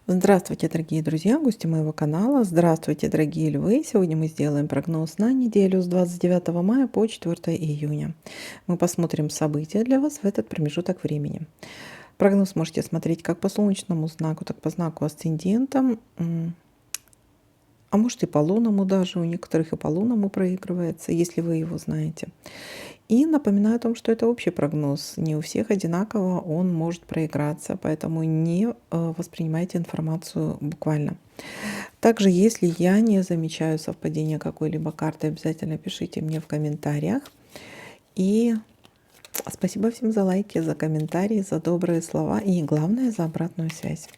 Здравствуйте, дорогие друзья, гости моего канала. Здравствуйте, дорогие львы. Сегодня мы сделаем прогноз на неделю с 29 мая по 4 июня. Мы посмотрим события для вас в этот промежуток времени. Прогноз можете смотреть как по солнечному знаку, так и по знаку асцендента. А может и по лунному даже, у некоторых и по лунному проигрывается, если вы его знаете. И напоминаю о том, что это общий прогноз. Не у всех одинаково он может проиграться, поэтому не воспринимайте информацию буквально. Также, если я не замечаю совпадения какой-либо карты, обязательно пишите мне в комментариях. И спасибо всем за лайки, за комментарии, за добрые слова и, главное, за обратную связь.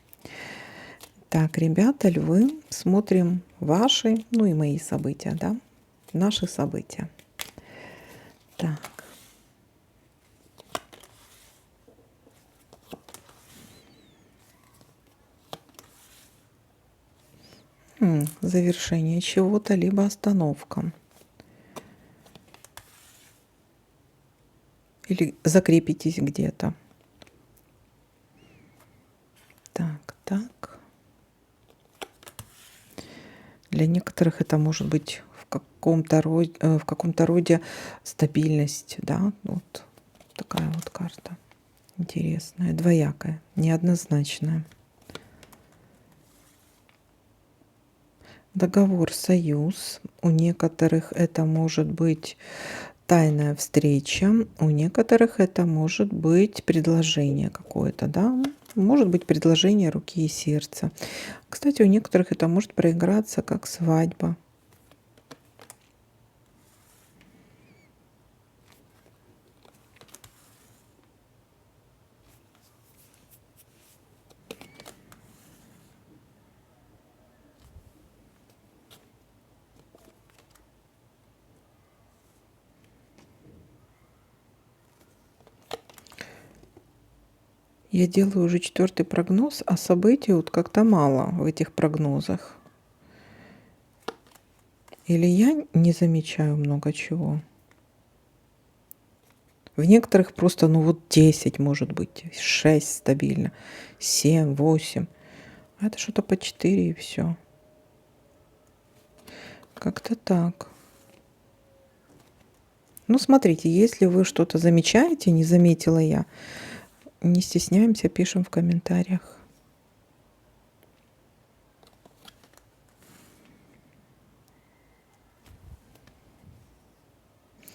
Так, ребята, львы, смотрим ваши, ну и мои события, да, наши события. Так. Завершение чего-то, либо остановка. Или закрепитесь где-то. Так. Для некоторых это может быть в каком-то роде стабильность, да, вот такая вот карта интересная, двоякая, неоднозначная. Договор, союз. У некоторых это может быть тайная встреча, у некоторых это может быть предложение какое-то, да, может быть предложение руки и сердца. Кстати, у некоторых это может проиграться как свадьба. Я делаю уже 4-й прогноз, а событий вот как-то мало в этих прогнозах. Или я не замечаю много чего. В некоторых просто, ну вот 10 может быть, 6 стабильно, 7, 8. А это что-то по 4 и все. Как-то так. Ну, смотрите, если вы что-то замечаете, не заметила я, не стесняемся, пишем в комментариях.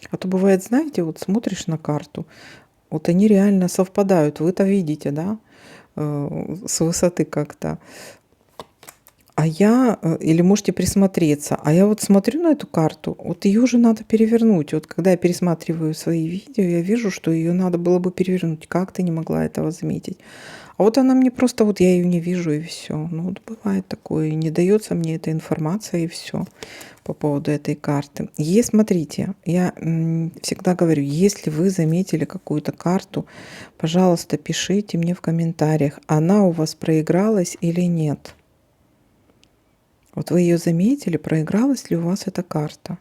А то бывает, знаете, вот смотришь на карту, вот они реально совпадают, вы это видите, да, с высоты как-то. Или можете присмотреться, а я вот смотрю на эту карту, вот ее уже надо перевернуть. Вот когда я пересматриваю свои видео, я вижу, что ее надо было бы перевернуть. Как ты не могла этого заметить? А вот она мне просто, вот я ее не вижу и все. Ну вот бывает такое, не дается мне эта информация и все по поводу этой карты. Смотрите, я всегда говорю, если вы заметили какую-то карту, пожалуйста, пишите мне в комментариях, она у вас проигралась или нет. Вот вы ее заметили, проигралась ли у вас эта карта?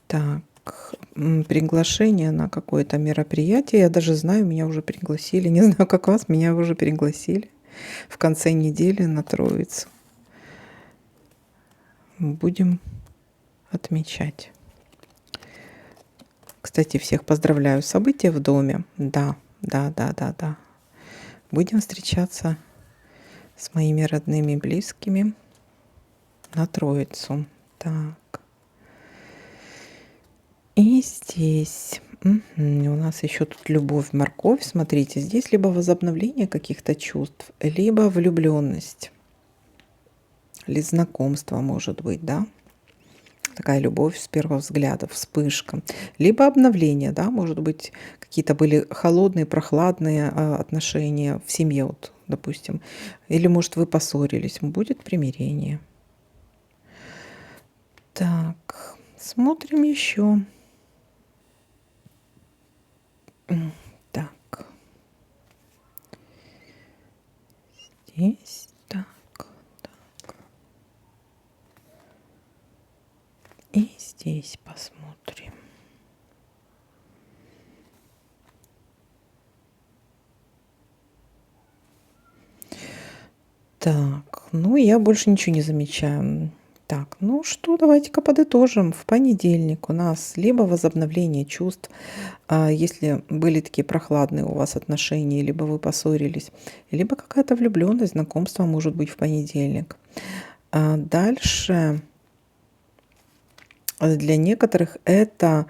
Так, приглашение на какое-то мероприятие. Я даже знаю, меня уже пригласили. Не знаю, как вас, меня уже пригласили в конце недели на Троицу. Будем отмечать. Кстати, всех поздравляю. События в доме. Да. Будем встречаться с моими родными и близкими на Троицу. Так. И здесь у нас еще тут любовь, морковь. Смотрите, здесь либо возобновление каких-то чувств, либо влюбленность, или знакомство, может быть, да. Такая любовь с первого взгляда, вспышка. Либо обновление, да, может быть, какие-то были холодные, прохладные отношения в семье, вот, допустим. Или, может, вы поссорились, будет примирение. Так, смотрим еще. Так. Здесь. Так. И здесь посмотрим. Так, ну я больше ничего не замечаю. Так, ну что, давайте-ка подытожим. В понедельник у нас либо возобновление чувств, если были такие прохладные у вас отношения, либо вы поссорились, либо какая-то влюбленность, знакомство может быть в понедельник. Дальше для некоторых это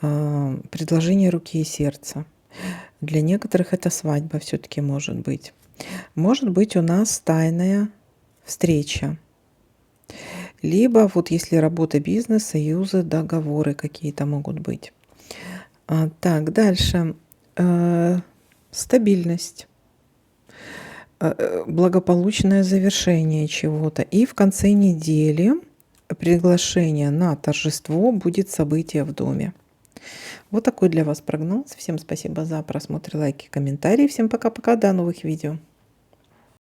предложение руки и сердца. Для некоторых это свадьба все-таки может быть. Может быть у нас тайная встреча. Либо вот если работа, бизнес, союзы, договоры какие-то могут быть. Так, дальше. Стабильность, благополучное завершение чего-то. И в конце недели приглашение на торжество, будет событие в доме. Вот такой для вас прогноз. Всем спасибо за просмотр, лайки, комментарии. Всем пока-пока, до новых видео.